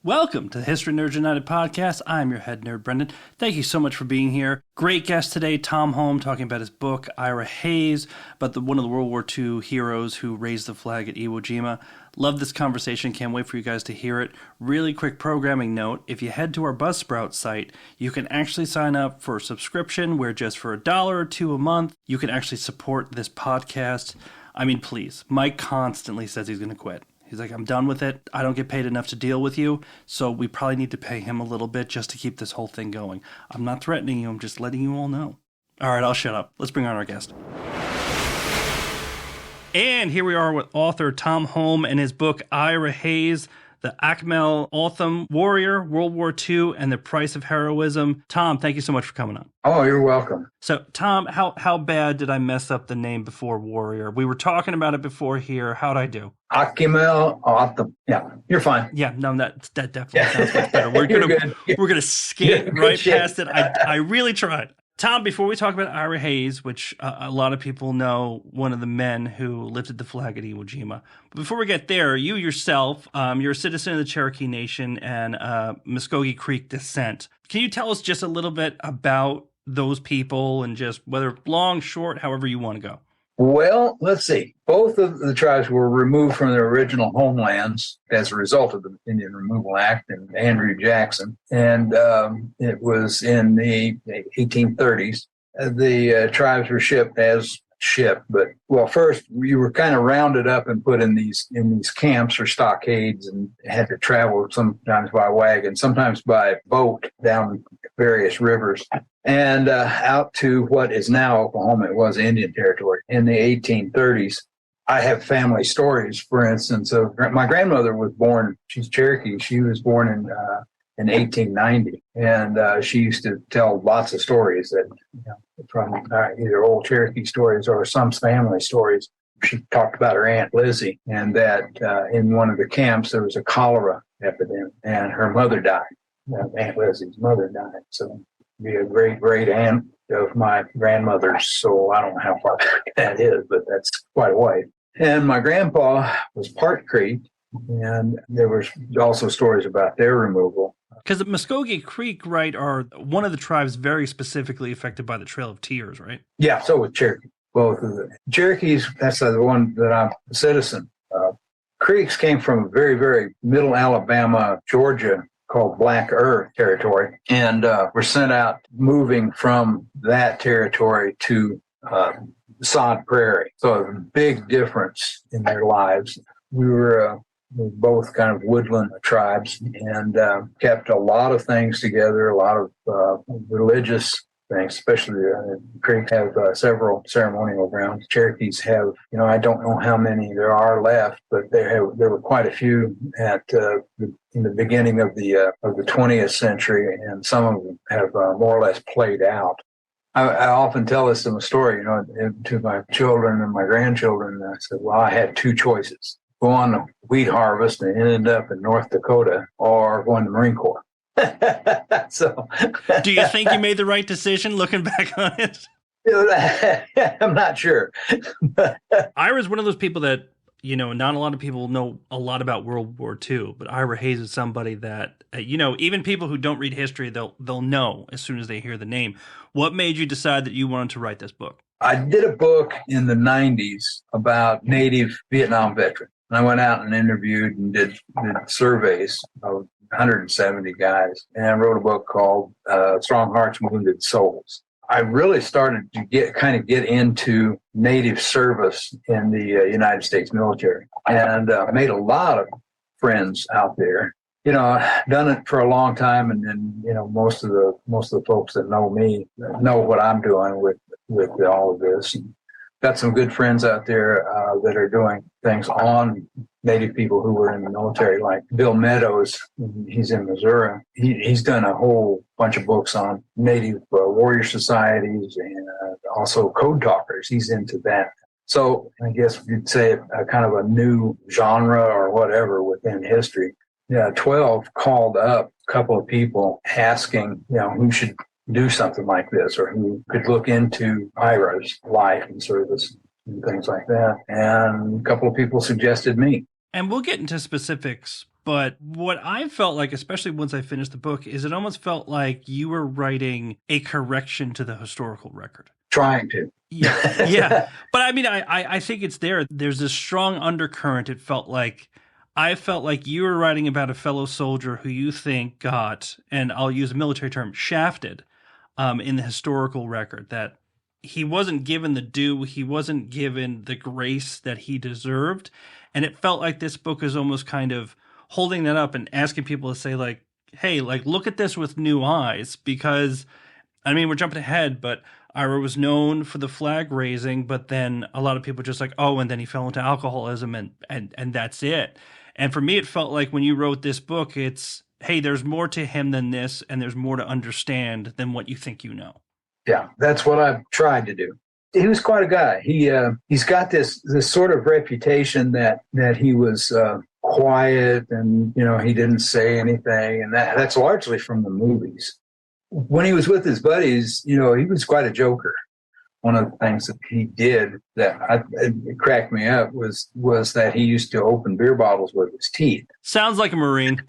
Welcome to the History Nerds United podcast. I'm your head nerd, Brendan. Thank you so much for being here. Great guest today, Tom Holm, talking about his book, Ira Hayes, about one of the World War II heroes who raised the flag at Iwo Jima. Love this conversation. Can't wait for you guys to hear it. Really quick programming note, if you head to our Buzzsprout site, you can actually sign up for a subscription where just for $1 or $2 a month, you can actually support this podcast. I mean, please. Mike constantly says he's going to quit. He's like, I'm done with it. I don't get paid enough to deal with you, so we probably need to pay him a little bit just to keep this whole thing going. I'm not threatening you. I'm just letting you all know. All right, I'll shut up. Let's bring on our guest. And here we are with author Tom Holm and his book, Ira Hayes, the Akimel O'odham Warrior, World War II, and the Price of Heroism. Tom, thank you so much for coming on. Oh, you're welcome. So, Tom, how bad did I mess up the name before Warrior? We were talking about it before here. How'd I do? Akimel O'odham. Yeah, you're fine. Yeah, no, that definitely sounds much better. We're gonna skate right past it. I really tried. Tom, before we talk about Ira Hayes, which a lot of people know, one of the men who lifted the flag at Iwo Jima. But before we get there, you yourself, you're a citizen of the Cherokee Nation and Muskogee Creek descent. Can you tell us just a little bit about those people and just whether long, short, however you want to go? Well, let's see. Both of the tribes were removed from their original homelands as a result of the Indian Removal Act and Andrew Jackson. And it was in the 1830s. The tribes were shipped, but first you were kind of rounded up and put in these camps or stockades and had to travel sometimes by wagon, sometimes by boat down various rivers and out to what is now Oklahoma. It was Indian Territory in the 1830s. I have family stories, for instance, of my grandmother was born, she's Cherokee. She was born in 1890. And she used to tell lots of stories that, from either old Cherokee stories or some family stories. She talked about her Aunt Lizzie and that in one of the camps there was a cholera epidemic and her mother died. Aunt Lizzie's mother died. So be a great aunt of my grandmother's. So I don't know how far that is, but that's quite a way. And my grandpa was part Creek, and there was also stories about their removal. Because the Muskogee Creek, right, are one of the tribes very specifically affected by the Trail of Tears, right? Yeah, so was Cherokee. Both of the Cherokees, that's the one that I'm a citizen of. Creeks came from very, very middle Alabama, Georgia, called Black Earth territory, and were sent out moving from that territory to sod prairie. So a big difference in their lives. We were both kind of woodland tribes and kept a lot of things together, a lot of religious things, especially Creeks have several ceremonial grounds. Cherokees have, I don't know how many there are left, but there were quite a few in the beginning of the 20th century, and some of them have more or less played out. I often tell this in a story, to my children and my grandchildren. I said, well, I had two choices: go on a wheat harvest and end up in North Dakota, or go in the Marine Corps. So, do you think you made the right decision looking back on it? I'm not sure. Ira's one of those people that, not a lot of people know a lot about World War II, but Ira Hayes is somebody that, even people who don't read history, they'll know as soon as they hear the name. What made you decide that you wanted to write this book? I did a book in the 90s about Native Vietnam veterans. I went out and interviewed and did surveys of 170 guys, and I wrote a book called Strong Hearts, Wounded Souls. I really started to get into Native service in the United States military, and made a lot of friends out there. I've done it for a long time, and most of the folks that know me know what I'm doing with all of this. And got some good friends out there that are doing things on Native people who were in the military, like Bill Meadows. He's in Missouri. He's done a whole bunch of books on Native warrior societies and also code talkers. He's into that. So I guess you'd say a kind of a new genre or whatever within history. 12 called up a couple of people asking, who should do something like this or who could look into Ira's life and service and things like that. And a couple of people suggested me. And we'll get into specifics But what I felt like, especially once I finished the book, is it almost felt like you were writing a correction to the historical record. Trying to. Yeah. But I mean, I think it's there. There's this strong undercurrent. I felt like you were writing about a fellow soldier who you think got, and I'll use a military term, shafted in the historical record, that he wasn't given the due, he wasn't given the grace that he deserved. And it felt like this book is almost kind of holding that up and asking people to say, like, hey, like, look at this with new eyes, because, I mean, we're jumping ahead, but Ira was known for the flag raising, but then a lot of people just like, oh, and then he fell into alcoholism and that's it. And for me, it felt like when you wrote this book, it's, hey, there's more to him than this, and there's more to understand than what you think you know. Yeah, that's what I've tried to do. He was quite a guy. He's got this sort of reputation that he was quiet and, he didn't say anything, and that's largely from the movies. When he was with his buddies, he was quite a joker. One of the things that he did that it cracked me up was that he used to open beer bottles with his teeth. Sounds like a Marine.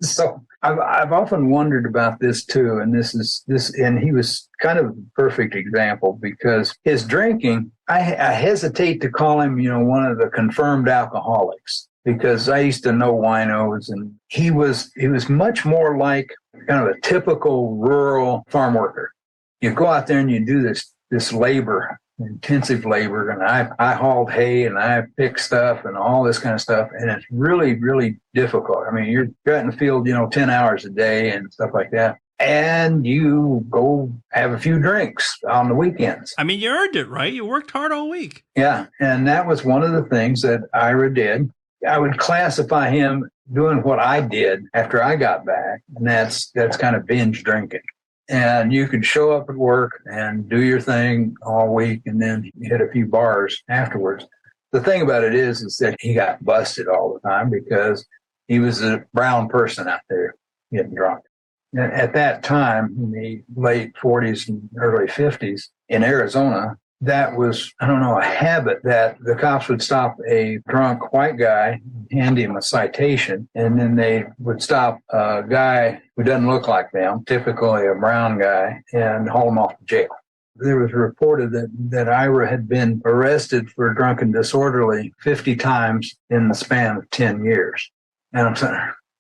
So I've often wondered about this too, and and he was kind of the perfect example, because his drinking, I hesitate to call him, one of the confirmed alcoholics, because I used to know winos, and he was much more like kind of a typical rural farm worker. You go out there and you do this labor, intensive labor, and I hauled hay and I picked stuff and all this kind of stuff, and it's really, really difficult. I mean, you're out in the field, 10 hours a day and stuff like that, and you go have a few drinks on the weekends. I mean, you earned it, right? You worked hard all week. Yeah, and that was one of the things that Ira did. I would classify him doing what I did after I got back, and that's kind of binge drinking. And you could show up at work and do your thing all week and then hit a few bars afterwards. The thing about it is that he got busted all the time because he was a brown person out there getting drunk. And at that time, in the late 40s and early 50s in Arizona, that was, a habit that the cops would stop a drunk white guy, hand him a citation, and then they would stop a guy who doesn't look like them, typically a brown guy, and haul him off to jail. There was reported that Ira had been arrested for drunken disorderly 50 times in the span of 10 years. And I'm saying,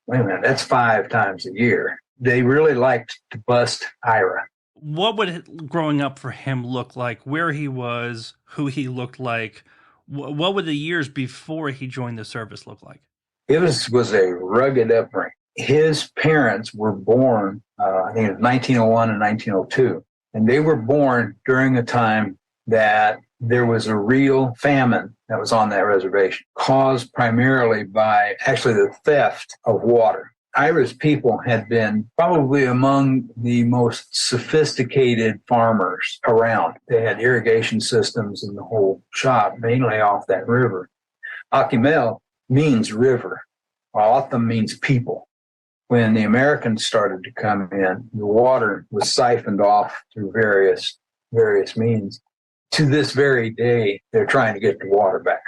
wait a minute, that's 5 times a year. They really liked to bust Ira. What would growing up for him look like? Where he was, who he looked like? What would the years before he joined the service look like? It was a rugged upbringing. His parents were born, I think it was 1901 and 1902. And they were born during a time that there was a real famine that was on that reservation, caused primarily by actually the theft of water. Ira's people had been probably among the most sophisticated farmers around. They had irrigation systems in the whole shop, mainly off that river. Akimel means river. O'odham means people. When the Americans started to come in, the water was siphoned off through various means. To this very day, they're trying to get the water back.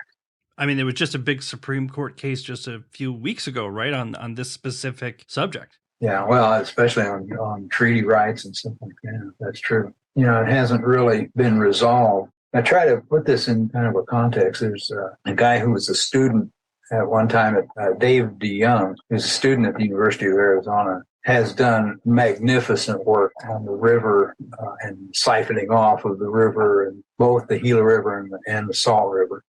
I mean, there was just a big Supreme Court case just a few weeks ago, right, on this specific subject. Yeah, well, especially on treaty rights and stuff like that. That's true. It hasn't really been resolved. I try to put this in kind of a context. There's a guy who was a student at one time, Dave DeYoung, who's a student at the University of Arizona, has done magnificent work on the river and siphoning off of the river, and both the Gila River and the Salt River.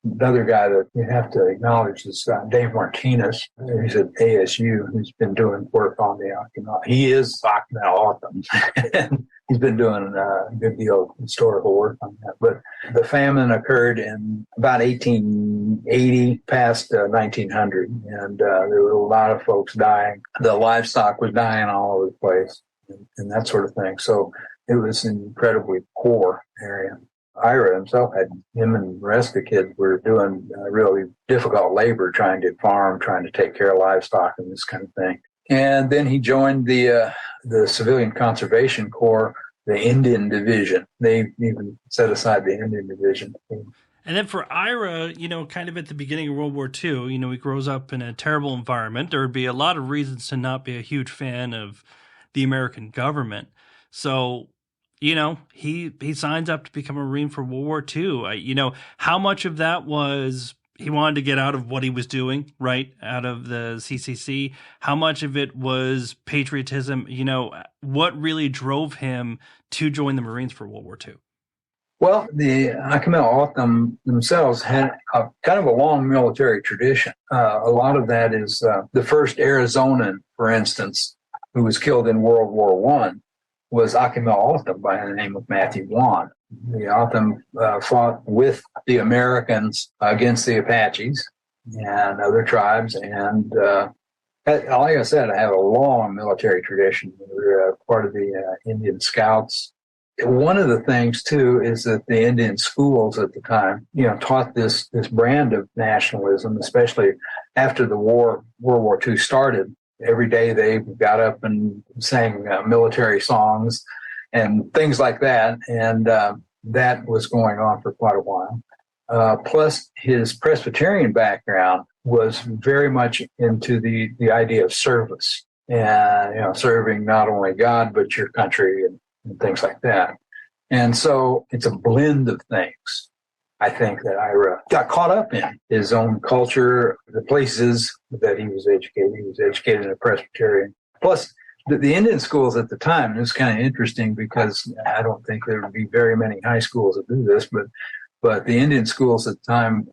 Another guy that you have to acknowledge is Dave Martinez. He's at ASU. He's been doing work on the Akimel. He is Akimel O'odham. He's been doing a good deal of historical work on that. But the famine occurred in about 1880 past 1900, and there were a lot of folks dying. The livestock was dying all over the place and that sort of thing. So it was an incredibly poor area. Ira himself him and the rest of the kids were doing really difficult labor, trying to farm, trying to take care of livestock and this kind of thing. And then he joined the Civilian Conservation Corps, the Indian Division. They even set aside the Indian Division. And then for Ira, kind of at the beginning of World War II, he grows up in a terrible environment. There would be a lot of reasons to not be a huge fan of the American government. So, he signs up to become a Marine for World War II. How much of that was he wanted to get out of what he was doing, right, out of the CCC? How much of it was patriotism? What really drove him to join the Marines for World War II? Well, the Akimel O'odham themselves had kind of a long military tradition. A lot of that is the first Arizonan, for instance, who was killed in World War I, was Akimel O'odham by the name of Matthew Wan. The O'odham fought with the Americans against the Apaches and other tribes. And like I said, I have a long military tradition. We were part of the Indian Scouts. One of the things, too, is that the Indian schools at the time, taught this brand of nationalism, especially after the war, World War II started. Every day they got up and sang military songs and things like that. And that was going on for quite a while. Plus, his Presbyterian background was very much into the idea of service and, serving not only God, but your country and things like that. And so it's a blend of things, I think, that Ira got caught up in. His own culture, the places that he was educated. He was educated in a Presbyterian. Plus, the Indian schools at the time, and it's kind of interesting because I don't think there would be very many high schools that do this, but the Indian schools at the time,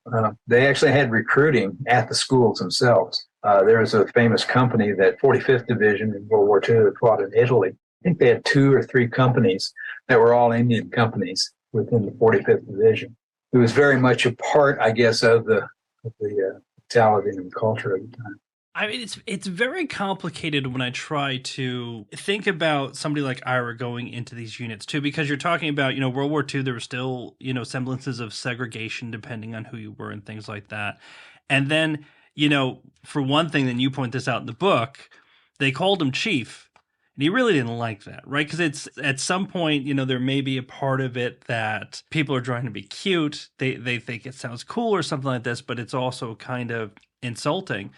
they actually had recruiting at the schools themselves. There was a famous company, that 45th Division in World War II, that fought in Italy. I think they had 2 or 3 companies that were all Indian companies within the 45th Division. It was very much a part, I guess, of the mentality and culture at the time. I mean, it's very complicated when I try to think about somebody like Ira going into these units too, because you're talking about, World War II, there were still, semblances of segregation depending on who you were and things like that. And then, for one thing, then you point this out in the book, they called him chief. And he really didn't like that, right? Because it's at some point, there may be a part of it that people are trying to be cute. They think it sounds cool or something like this, but it's also kind of insulting.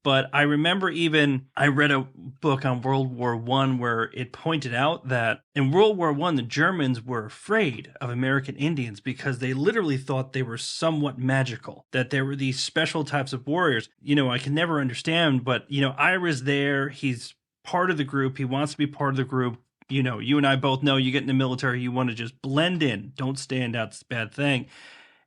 But I remember I read a book on World War I where it pointed out that in World War I, the Germans were afraid of American Indians because they literally thought they were somewhat magical, that there were these special types of warriors. I can never understand, but, Ira's there. He's part of the group. He wants to be part of the group. You and I both know you get in the military, you want to just blend in. Don't stand out. It's a bad thing.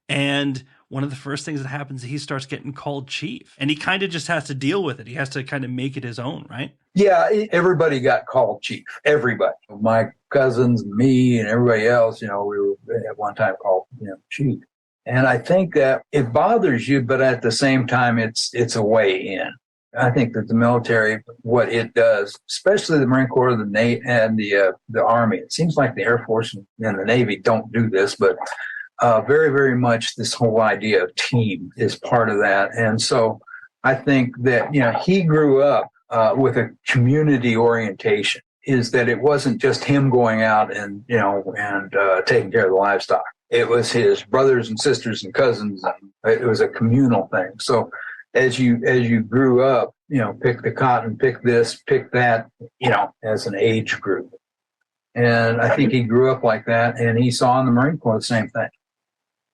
And one of the first things that happens, he starts getting called chief. And he kind of just has to deal with it. He has to kind of make it his own, right? Yeah, everybody got called chief. Everybody. My cousins, me, and everybody else, we were at one time called, chief. And I think that it bothers you, but at the same time, it's a way in. I think that the military, what it does, especially the Marine Corps, the Navy, and the Army, it seems like the Air Force and the Navy don't do this, but very, very much this whole idea of team is part of that. And so I think that, he grew up with a community orientation, is that it wasn't just him going out and taking care of the livestock. It was his brothers and sisters and cousins, and it was a communal thing. So as you grew up, pick the cotton, pick this, pick that, as an age group. And I think he grew up like that, and he saw in the Marine Corps the same thing.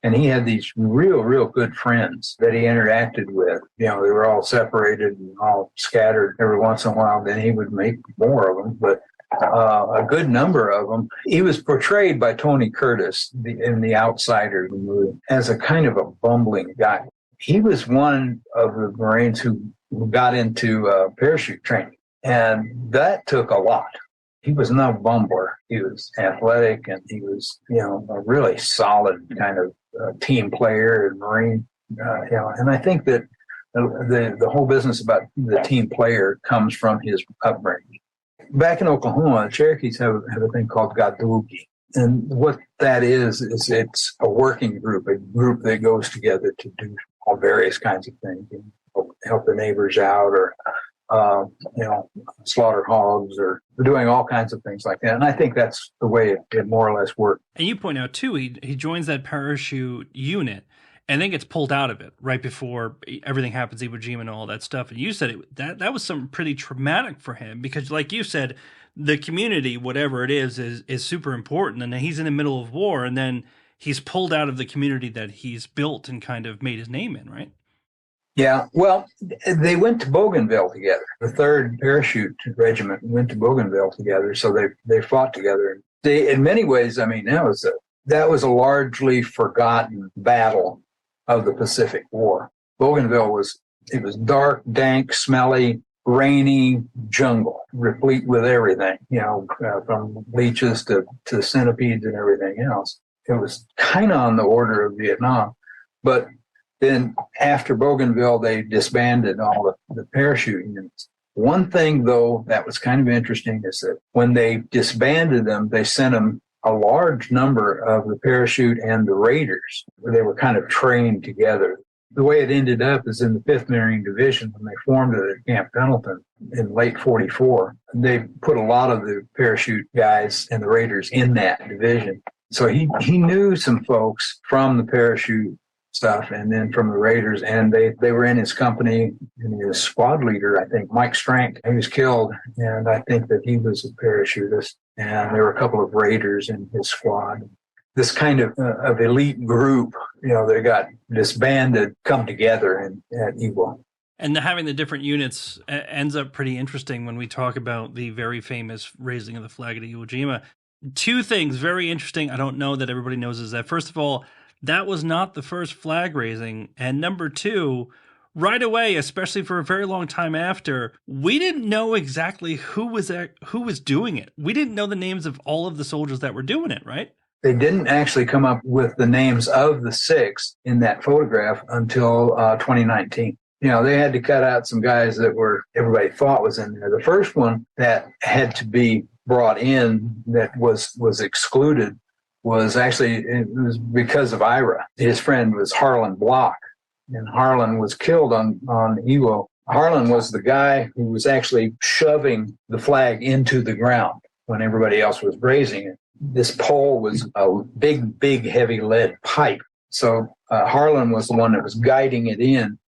And he had these real, real good friends that he interacted with. They were all separated and all scattered every once in a while. Then he would make more of them, but a good number of them. He was portrayed by Tony Curtis in The Outsider movie as a kind of a bumbling guy. He was one of the Marines who got into parachute training, and that took a lot. He was no bumbler. He was athletic, and he was, a really solid kind of team player and Marine. And I think that the whole business about the team player comes from his upbringing. Back in Oklahoma, the Cherokees have a thing called Gadugi. And what that is it's a working group, a group that goes together to do all various kinds of things, help the neighbors out, or slaughter hogs, or doing all kinds of things like that. And I think that's the way it more or less worked. And you point out, too, he joins that parachute unit. and then gets pulled out of it right before everything happens, Iwo Jima and all that stuff. And you said that was something pretty traumatic for him because, like you said, the community, whatever it is super important. And then he's in the middle of war, and then he's pulled out of the community that he's built and kind of made his name in, right? Yeah, well, they went to Bougainville together. The 3rd Parachute Regiment went to Bougainville together, so they fought together. In many ways, I mean, that was a largely forgotten battle of the Pacific War. Bougainville was dark, dank, smelly, rainy jungle, replete with everything, from leeches to centipedes and everything else. It was kind of on the order of Vietnam, but then after Bougainville, they disbanded all the parachute units. One thing, though, that was kind of interesting is that when they disbanded them, they sent them a large number of the parachute and the raiders. They were kind of trained together. The way it ended up is in the 5th Marine Division, when they formed it at Camp Pendleton in late 44, they put a lot of the parachute guys and the raiders in that division. So he knew some folks from the parachute stuff and then from the raiders, and they were in his company, and his squad leader, I think, Mike Strank, he was killed, and I think that he was a parachutist, and there were a couple of raiders in his squad. This kind of elite group, they got disbanded, come together at Iwo. And having the different units ends up pretty interesting when we talk about the very famous raising of the flag at Iwo Jima. 2 things very interesting I don't know that everybody knows is that, first of all, that was not the first flag raising. And number 2, right away, especially for a very long time after, we didn't know exactly who was doing it. We didn't know the names of all of the soldiers that were doing it, right? They didn't actually come up with the names of the 6 in that photograph until 2019. They had to cut out some guys that everybody thought was in there. The first one that had to be brought in that was excluded was actually, it was because of Ira. His friend was Harlan Block, and Harlan was killed on Iwo. Harlan was the guy who was actually shoving the flag into the ground when everybody else was raising it. This pole was a big, heavy lead pipe. So Harlan was the one that was guiding it in.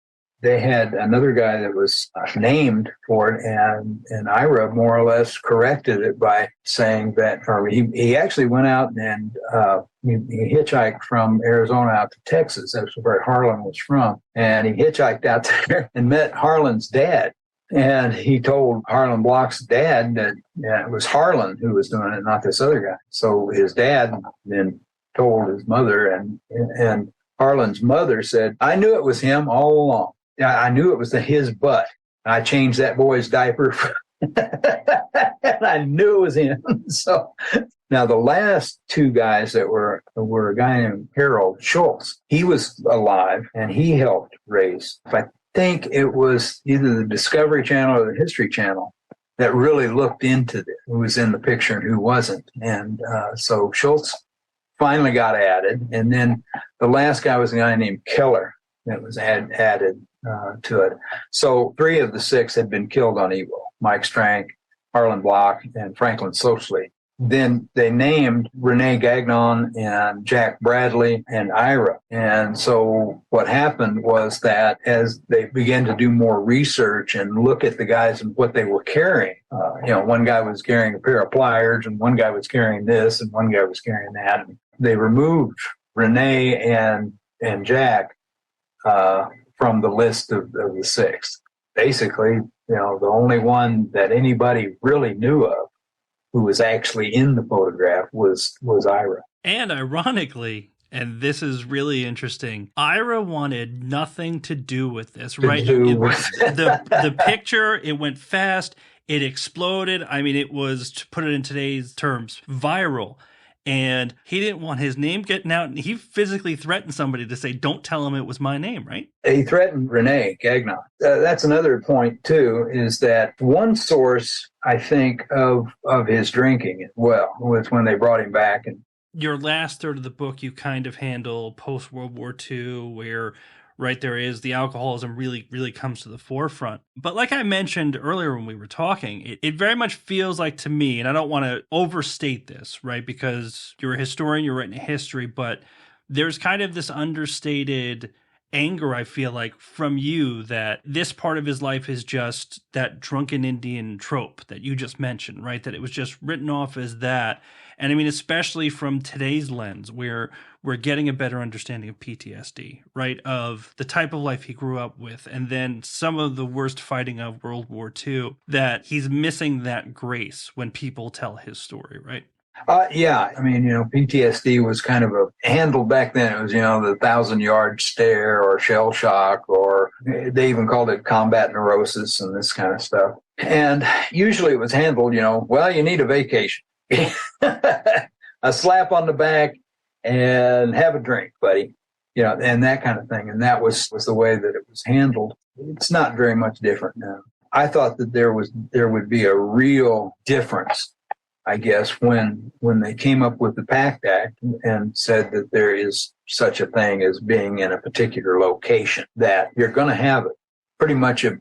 They had another guy that was named for it, and Ira more or less corrected it by saying that, or he actually went out and he hitchhiked from Arizona out to Texas. That's where Harlan was from. And he hitchhiked out there and met Harlan's dad. And he told Harlan Block's dad that it was Harlan who was doing it, not this other guy. So his dad then told his mother, and Harlan's mother said, "I knew it was him all along. I knew it was his butt. I changed that boy's diaper, and I knew it was him." So now the last 2 guys that were a guy named Harold Schultz. He was alive, and he helped raise. I think it was either the Discovery Channel or the History Channel that really looked into this, who was in the picture and who wasn't. And so Schultz finally got added, and then the last guy was a guy named Keller that was added to it. So 3 of the 6 had been killed on Iwo: Mike Strank, Harlan Block, and Franklin Sosley. Then they named Rene Gagnon and Jack Bradley and Ira. And so what happened was that as they began to do more research and look at the guys and what they were carrying, one guy was carrying a pair of pliers, and one guy was carrying this, and one guy was carrying that. And they removed Rene and Jack from the list of the 6. Basically, the only one that anybody really knew of who was actually in the photograph was Ira. And ironically, and this is really interesting, Ira wanted nothing to do with this, right? The picture, it went fast, it exploded. I mean, it was, to put it in today's terms, viral. And he didn't want his name getting out. And he physically threatened somebody to say, "Don't tell him it was my name," right? He threatened Rene Gagnon. That's another point, too, is that one source, I think, of his drinking as well was when they brought him back. And your last third of the book, you kind of handle post-World War II, where right there is the alcoholism really comes to the forefront. But like I mentioned earlier when we were talking, it very much feels like to me, and I don't want to overstate this, right, because you're a historian, you're writing history, but there's kind of this understated anger, I feel like, from you that this part of his life is just that drunken Indian trope that you just mentioned, right? That it was just written off as that. And I mean, especially from today's lens, where we're getting a better understanding of PTSD, right? Of the type of life he grew up with, and then some of the worst fighting of World War II, that he's missing that grace when people tell his story, right? Yeah. I mean, PTSD was kind of handled back then. It was, the 1,000-yard stare or shell shock, or they even called it combat neurosis and this kind of stuff. And usually it was handled, well, you need a vacation, a slap on the back and have a drink, buddy, and that kind of thing. And that was the way that it was handled. It's not very much different now. I thought that there would be a real difference, I guess, when they came up with the PACT Act and said that there is such a thing as being in a particular location, that you're going to have pretty much a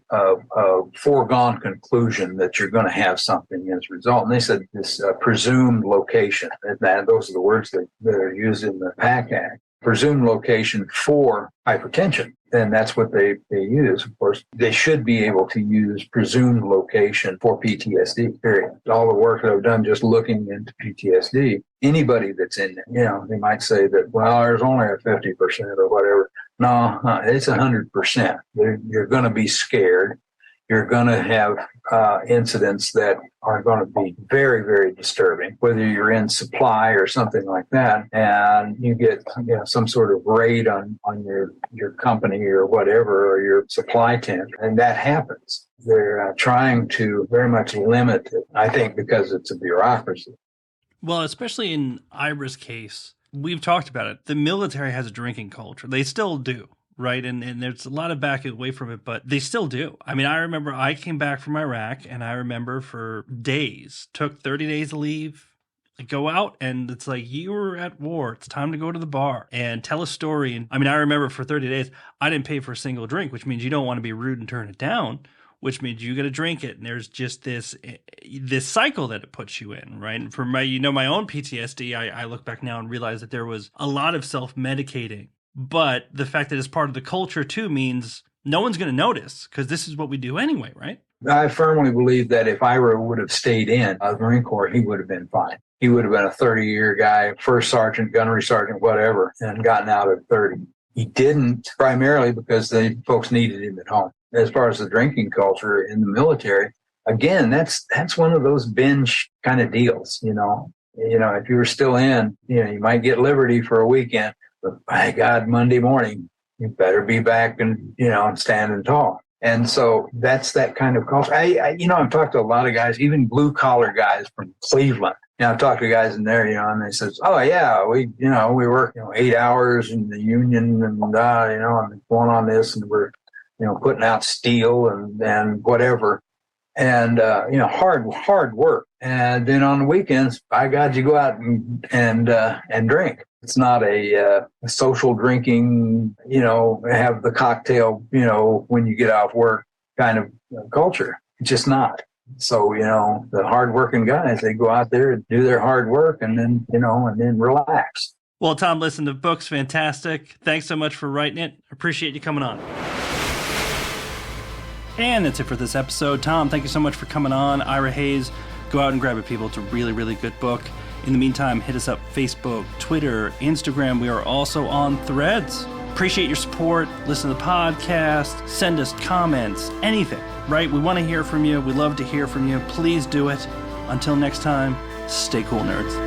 foregone conclusion that you're going to have something as a result. And they said this presumed location, those are the words that are used in the PACT Act, presumed location for hypertension. And that's what they use. Of course, they should be able to use presumed location for PTSD, period. All the work that I've done just looking into PTSD, anybody that's in there, they might say that, well, there's only a 50% or whatever. No, it's 100%. You're going to be scared. You're going to have incidents that are going to be very, very disturbing, whether you're in supply or something like that, and you get some sort of raid on your company or whatever, or your supply tent, and that happens. They're trying to very much limit it, I think, because it's a bureaucracy. Well, especially in Ira's case, we've talked about it. The military has a drinking culture. They still do. Right. And there's a lot of backing away from it, but they still do. I mean, I remember I came back from Iraq, and I remember for days, took 30 days of leave, go out, and it's like, you were at war. It's time to go to the bar and tell a story. And I mean, I remember for 30 days, I didn't pay for a single drink, which means you don't want to be rude and turn it down, which means you got to drink it. And there's just this cycle that it puts you in, right? And for my own PTSD, I look back now and realize that there was a lot of self-medicating. But the fact that it's part of the culture, too, means no one's going to notice, because this is what we do anyway, right? I firmly believe that if Ira would have stayed in the Marine Corps, he would have been fine. He would have been a 30-year guy, first sergeant, gunnery sergeant, whatever, and gotten out at 30. He didn't, primarily because the folks needed him at home. As far as the drinking culture in the military, again, that's one of those binge kind of deals, if you were still in, you might get liberty for a weekend. But by God, Monday morning, you better be back and, standing tall. And so that's that kind of culture. I've talked to a lot of guys, even blue collar guys from Cleveland. I've talked to guys in there, and they says, oh yeah, we work, 8 hours in the union and, and going on this, and we're, putting out steel and whatever. And, hard work. And then on the weekends, by God, you go out and drink. It's not a social drinking, have the cocktail, when you get off work kind of culture. It's just not. So, the hardworking guys, they go out there and do their hard work and then, and then relax. Well, Tom, listen, the book's fantastic. Thanks so much for writing it. Appreciate you coming on. And that's it for this episode. Tom, thank you so much for coming on. Ira Hayes, go out and grab it, people. It's a really, really good book. In the meantime, hit us up Facebook, Twitter, Instagram. We are also on Threads. Appreciate your support. Listen to the podcast. Send us comments. Anything, right? We want to hear from you. We love to hear from you. Please do it. Until next time, stay cool, nerds.